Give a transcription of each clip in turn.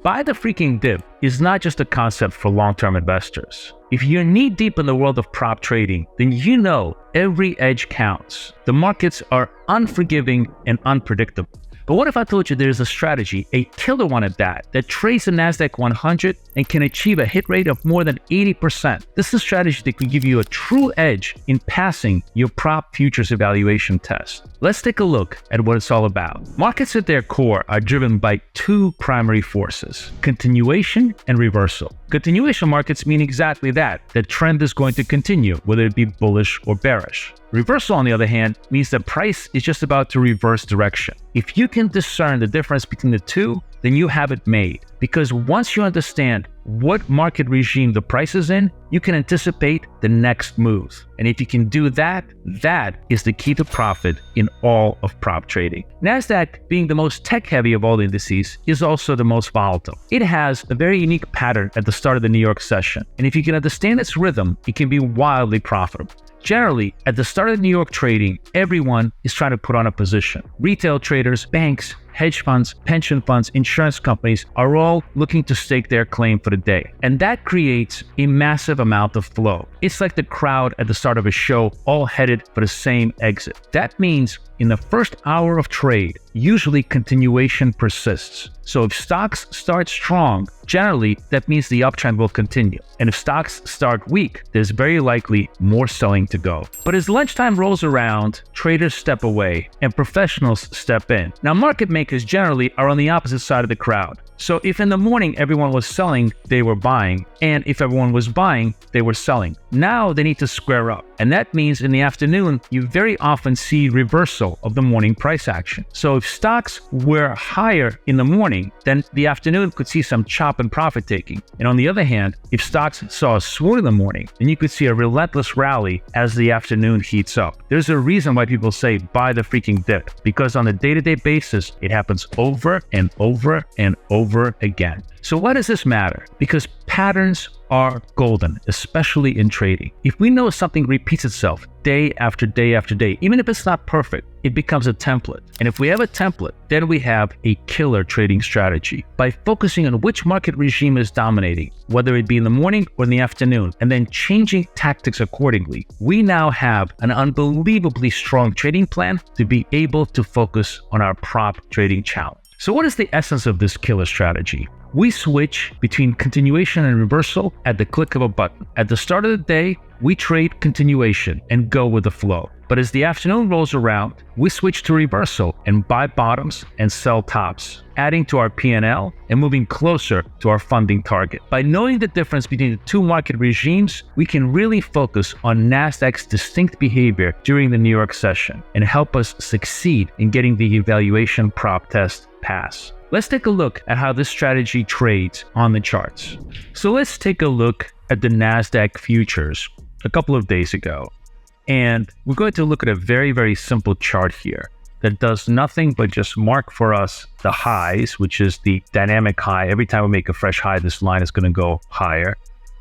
Buy the freaking dip is not just a concept for long-term investors. If you're knee-deep in the world of prop trading, then you know every edge counts. The markets are unforgiving and unpredictable. But what if I told you there's a strategy, a killer one at that trades the NASDAQ 100 and can achieve a hit rate of more than 80%? This is a strategy that can give you a true edge in passing your prop futures evaluation test. Let's take a look at what it's all about. Markets at their core are driven by two primary forces: continuation and reversal. Continuation markets mean exactly that. The trend is going to continue, whether it be bullish or bearish. Reversal, on the other hand, means the price is just about to reverse direction. If you can discern the difference between the two, then you have it made. Because once you understand what market regime the price is in, you can anticipate the next move. And if you can do that, that is the key to profit in all of prop trading. NASDAQ, being the most tech-heavy of all the indices, is also the most volatile. It has a very unique pattern at the start of the New York session. And if you can understand its rhythm, it can be wildly profitable. Generally, at the start of New York trading, everyone is trying to put on a position. Retail traders, banks, hedge funds, pension funds, insurance companies are all looking to stake their claim for the day. And that creates a massive amount of flow. It's like the crowd at the start of a show, all headed for the same exit. That means in the first hour of trade, usually continuation persists. So if stocks start strong, generally that means the uptrend will continue. And if stocks start weak, there's very likely more selling to go. But as lunchtime rolls around, traders step away and professionals step in. Now, market makers generally are on the opposite side of the crowd. So if in the morning everyone was selling, they were buying. And if everyone was buying, they were selling. Now they need to square up. And that means in the afternoon, you very often see reversal of the morning price action. So if stocks were higher in the morning, then the afternoon could see some chop and profit taking. And on the other hand, if stocks saw a swoon in the morning, then you could see a relentless rally as the afternoon heats up. There's a reason why people say buy the freaking dip, because on a day-to-day basis, it happens over and over and over again. So why does this matter? Because patterns are golden, especially in trading. If we know something repeats itself day after day after day, even if it's not perfect, it becomes a template. And if we have a template, then we have a killer trading strategy. By focusing on which market regime is dominating, whether it be in the morning or in the afternoon, and then changing tactics accordingly, we now have an unbelievably strong trading plan to be able to focus on our prop trading challenge. So what is the essence of this killer strategy? We switch between continuation and reversal at the click of a button. At the start of the day, we trade continuation and go with the flow. But as the afternoon rolls around, we switch to reversal and buy bottoms and sell tops, adding to our P&L and moving closer to our funding target. By knowing the difference between the two market regimes, we can really focus on NASDAQ's distinct behavior during the New York session and help us succeed in getting the evaluation prop test pass. Let's take a look at how this strategy trades on the charts. So let's take a look at the NASDAQ futures a couple of days ago. And we're going to look at a very, very simple chart here that does nothing but just mark for us the highs, which is the dynamic high. Every time we make a fresh high, this line is going to go higher.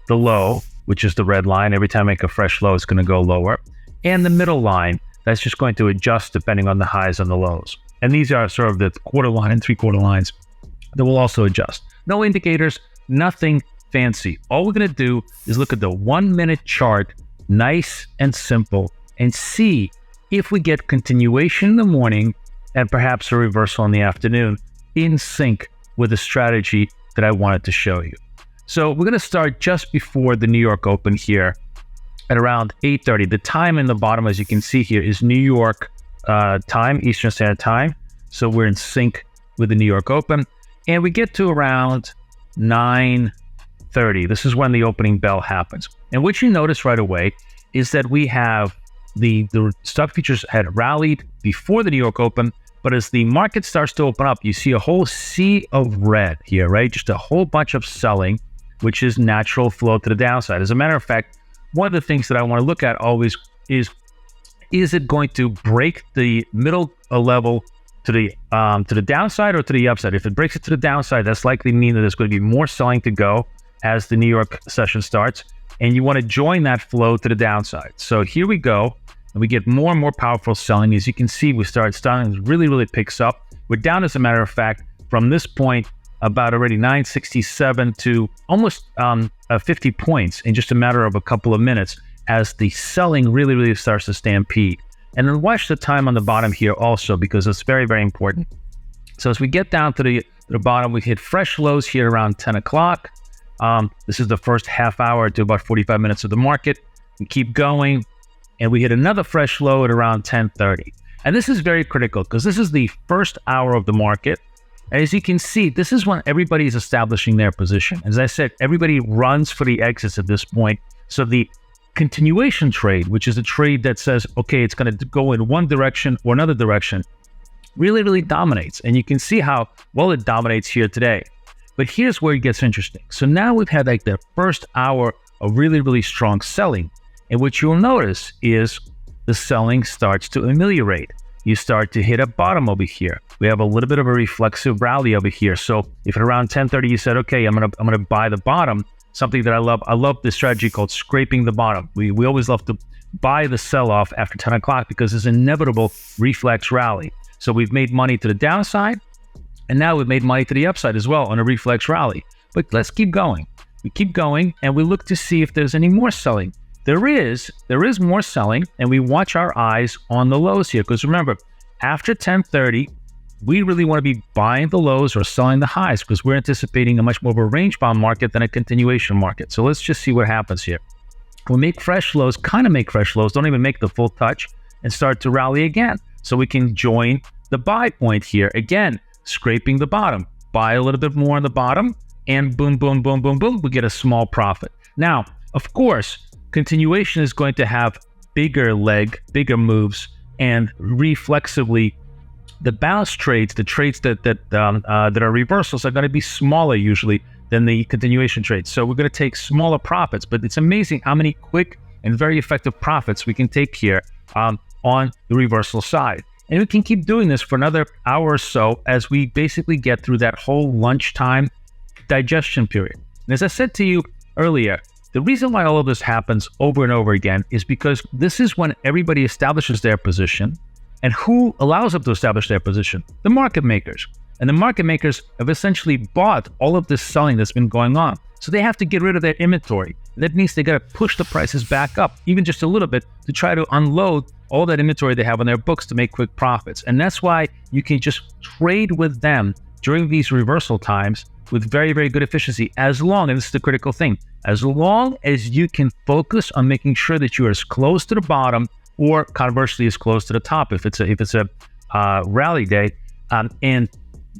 The low, which is the red line, every time I make a fresh low, it's going to go lower. And the middle line, that's just going to adjust depending on the highs and the lows. And these are sort of the quarter line and three-quarter lines that will also adjust. No indicators, nothing fancy. All we're going to do is look at the 1 minute chart, nice and simple, and see if we get continuation in the morning and perhaps a reversal in the afternoon in sync with the strategy that I wanted to show you. So we're going to start just before the New York Open here at around 8:30. The time in the bottom, as you can see here, is New York time, Eastern Standard Time. So we're in sync with the New York Open. And we get to around 9:30. This is when the opening bell happens. And what you notice right away is that we have the stock futures had rallied before the New York Open, but as the market starts to open up, you see a whole sea of red here, right? Just a whole bunch of selling, which is natural flow to the downside. As a matter of fact, one of the things that I want to look at always is it going to break the middle level to the downside or to the upside? If it breaks it to the downside, that's likely to mean that there's going to be more selling to go as the New York session starts, and you want to join that flow to the downside. So here we go, and we get more and more powerful selling. As you can see, we start selling, it really, really picks up. We're down, as a matter of fact, from this point about already 967 to almost 50 points in just a matter of a couple of minutes as the selling really starts to stampede. And then watch the time on the bottom here also, because it's very important. So as we get down to the bottom, we hit fresh lows here around 10 o'clock. This is the first half hour to about 45 minutes of the market. We keep going, and we hit another fresh low at around 10:30. And this is very critical because this is the first hour of the market. And as you can see, this is when everybody is establishing their position. As I said, everybody runs for the exits at this point. So the continuation trade, which is a trade that says, okay, it's going to go in one direction or another direction, really dominates. And you can see how well it dominates here today. But here's where it gets interesting. So now we've had like the first hour of really strong selling. And what you'll notice is the selling starts to ameliorate. You start to hit a bottom over here. We have a little bit of a reflexive rally over here. So if at around 10:30 you said, okay, I'm gonna buy the bottom, something that I love this strategy called scraping the bottom. We always love to buy the sell-off after 10 o'clock because it's an inevitable reflex rally. So we've made money to the downside, and now we've made money to the upside as well on a reflex rally. But let's keep going. We keep going, and we look to see if there's any more selling. There is more selling, and we watch our eyes on the lows here. Because remember, after 10:30, we really want to be buying the lows or selling the highs because we're anticipating a much more of a range-bound market than a continuation market. So let's just see what happens here. We'll make fresh lows, don't even make the full touch, and start to rally again. So we can join the buy point here. Again, scraping the bottom, buy a little bit more on the bottom, and boom, we get a small profit. Now, of course, continuation is going to have bigger moves, and reflexively, the bounce trades, the trades that are reversals, are going to be smaller usually than the continuation trades. So we're going to take smaller profits, but it's amazing how many quick and very effective profits we can take here on the reversal side. And we can keep doing this for another hour or so as we basically get through that whole lunchtime digestion period. And as I said to you earlier, the reason why all of this happens over and over again is because this is when everybody establishes their position. And who allows them to establish their position? The market makers. And the market makers have essentially bought all of this selling that's been going on. So they have to get rid of their inventory. That means they got to push the prices back up, even just a little bit, to try to unload all that inventory they have on their books to make quick profits. And that's why you can just trade with them during these reversal times with very good efficiency, as long, and this is the critical thing, as long as you can focus on making sure that you are as close to the bottom or conversely as close to the top if it's a rally day, and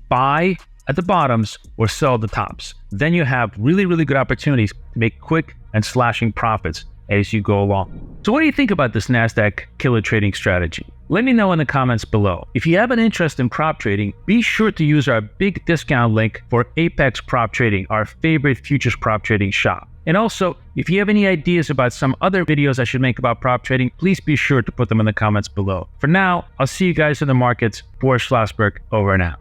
buy at the bottoms or sell at the tops. Then you have really good opportunities to make quick and slashing profits as you go along. So what do you think about this NASDAQ killer trading strategy? Let me know in the comments below. If you have an interest in prop trading, be sure to use our big discount link for Apex Prop Trading, our favorite futures prop trading shop. And also, if you have any ideas about some other videos I should make about prop trading, please be sure to put them in the comments below. For now, I'll see you guys in the markets. Boris Schlossberg, over and out.